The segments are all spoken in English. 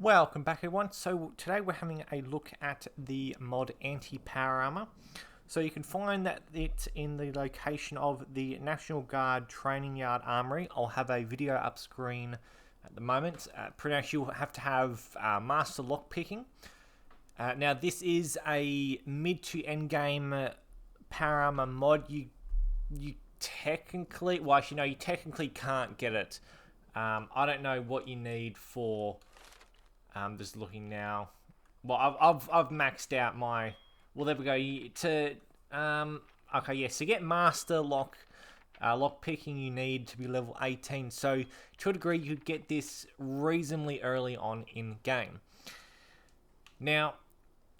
Welcome back everyone. So today we're having a look at the mod Anti-Power Armor. So you can find that it's in the location of the National Guard Training Yard Armory. I'll have a video up screen at the moment. Pretty much you'll have to have Master Lockpicking. Now this is a mid to end game Power Armor mod. You technically, well actually no, you technically can't get it. I don't know what you need for. Just looking now. Well, I've maxed out my. Well, there we go. Okay, yes. To get master lock picking, you need to be level 18. So to a degree, you could get this reasonably early on in game. Now,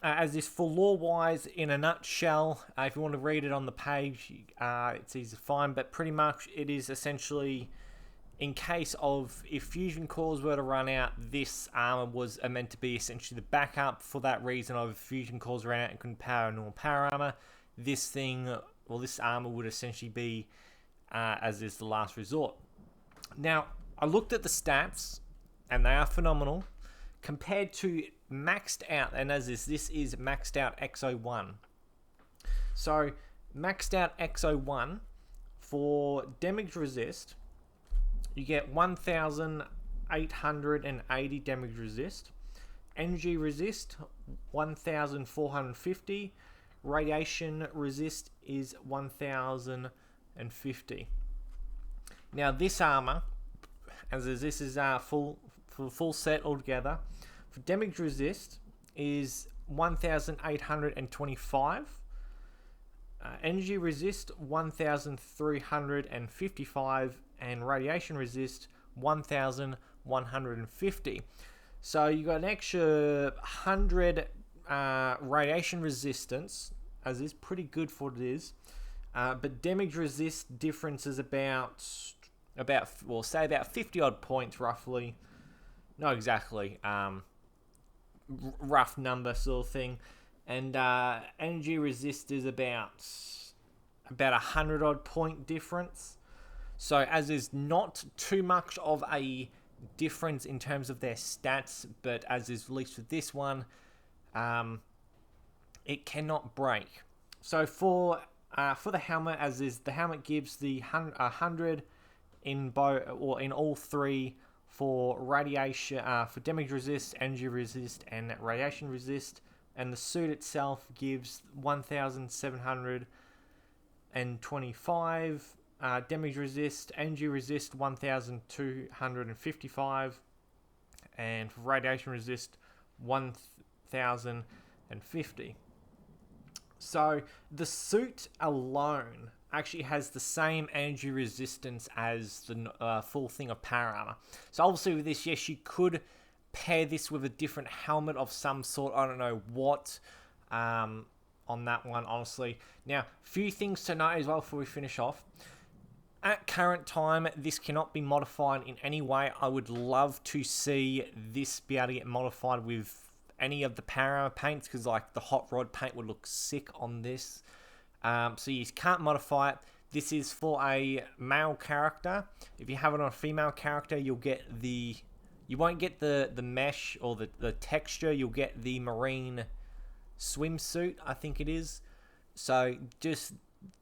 as this for lore wise, in a nutshell, if you want to read it on the page, it's easy to find. But pretty much, it is essentially, in case of if fusion cores were to run out, this armor was meant to be essentially the backup. For that reason of if fusion cores ran out and couldn't power normal power armor, this armor would essentially be as is the last resort. Now, I looked at the stats, and they are phenomenal compared to maxed out, and as this is maxed out X01. So maxed out X01 for damage resist. You get 1,880 damage resist, energy resist 1,450, radiation resist is 1,050. Now this armor, as this is full set altogether, for damage resist is 1,825. Energy resist 1,355 and radiation resist 1,150. So you got an extra 100 radiation resistance, as is pretty good for what it is. But damage resist difference is about 50 odd points roughly. Not exactly, rough number sort of thing. And energy resist is about 100 odd point difference. So as is not too much of a difference in terms of their stats, but as is released with this one, it cannot break. So for the helmet, as is the helmet gives the 100 in all three for radiation, for damage resist, energy resist, and radiation resist. And the suit itself gives 1,725 damage resist, energy resist 1,255, and for radiation resist 1,050. So the suit alone actually has the same energy resistance as the full thing of power armor. So obviously with this, yes, you could pair this with a different helmet of some sort. I don't know what on that one, honestly. Now, few things to note as well before we finish off. At current time, this cannot be modified in any way. I would love to see this be able to get modified with any of the power armor paints, because like the hot rod paint would look sick on this. So you can't modify it. This is for a male character. If you have it on a female character, you'll get you won't get the mesh or the texture. You'll get the marine swimsuit, I think it is. So just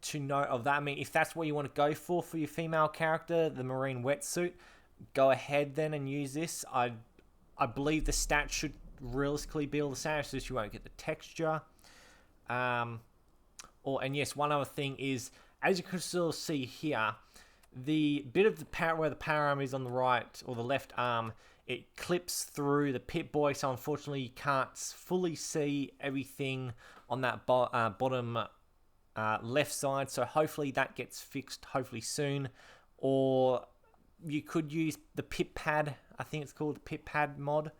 to note of that, I mean, if that's what you want to go for your female character, the marine wetsuit, go ahead then and use this. I believe the stats should realistically be all the same, so you won't get the texture. And yes, one other thing is, as you can still see here, the bit of the power where the power arm is on the right or the left arm, it clips through the Pip-Boy, so unfortunately you can't fully see everything on that bottom left side. So hopefully that gets fixed hopefully soon. Or you could use the Pip Pad, I think it's called the Pip Pad mod.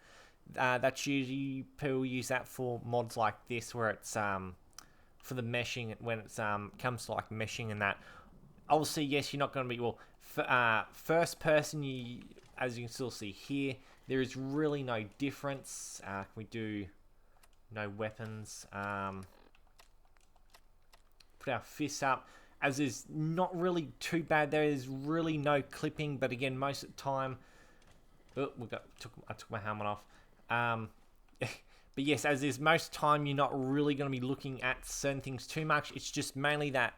That's usually people use that for mods like this, where it's for the meshing, when it's comes to like meshing and that. Obviously, yes, you're not going to be first person. As you can still see here, there is really no difference. Can we do no weapons? Put our fists up. As is not really too bad. There is really no clipping, but again, most of the time, I took my helmet off. Um, but yes, as is most time, you're not really going to be looking at certain things too much. It's just mainly that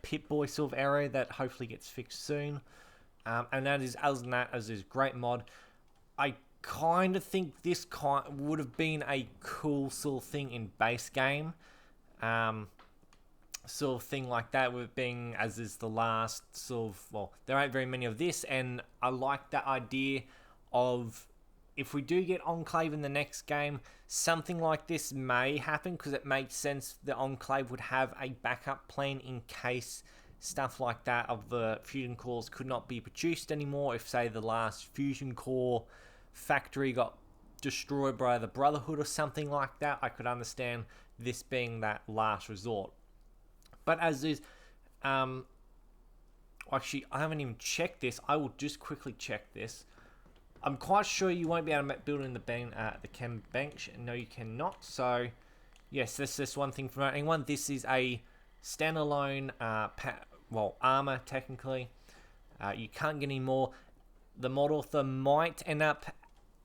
Pip-Boy sort of error that hopefully gets fixed soon. And that is, other than that, as is great mod. I kind of think this would have been a cool sort of thing in base game. Sort of thing like that, with being as is the last sort of, well, there aren't very many of this, and I like that idea of, if we do get Enclave in the next game, something like this may happen, because it makes sense the Enclave would have a backup plan in case stuff like that of the fusion cores could not be produced anymore. If, say, the last fusion core factory got destroyed by the Brotherhood or something like that, I could understand this being that last resort. But as is, actually, I haven't even checked this. I will just quickly check this. I'm quite sure you won't be able to build in the chem bench. No, you cannot. So, yes, that's just one thing for anyone. This is a standalone, armor, technically. You can't get any more. The mod author might end up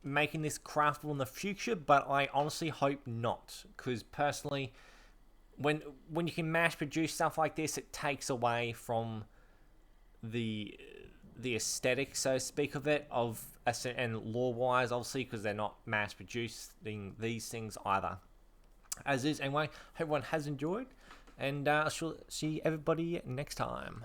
making this craftable in the future, but I honestly hope not. Because, personally, when you can mass produce stuff like this, it takes away from the aesthetic, so to speak, of it, and lore-wise, obviously, because they're not mass producing these things either. As is, anyway, hope everyone has enjoyed, and I shall see everybody next time.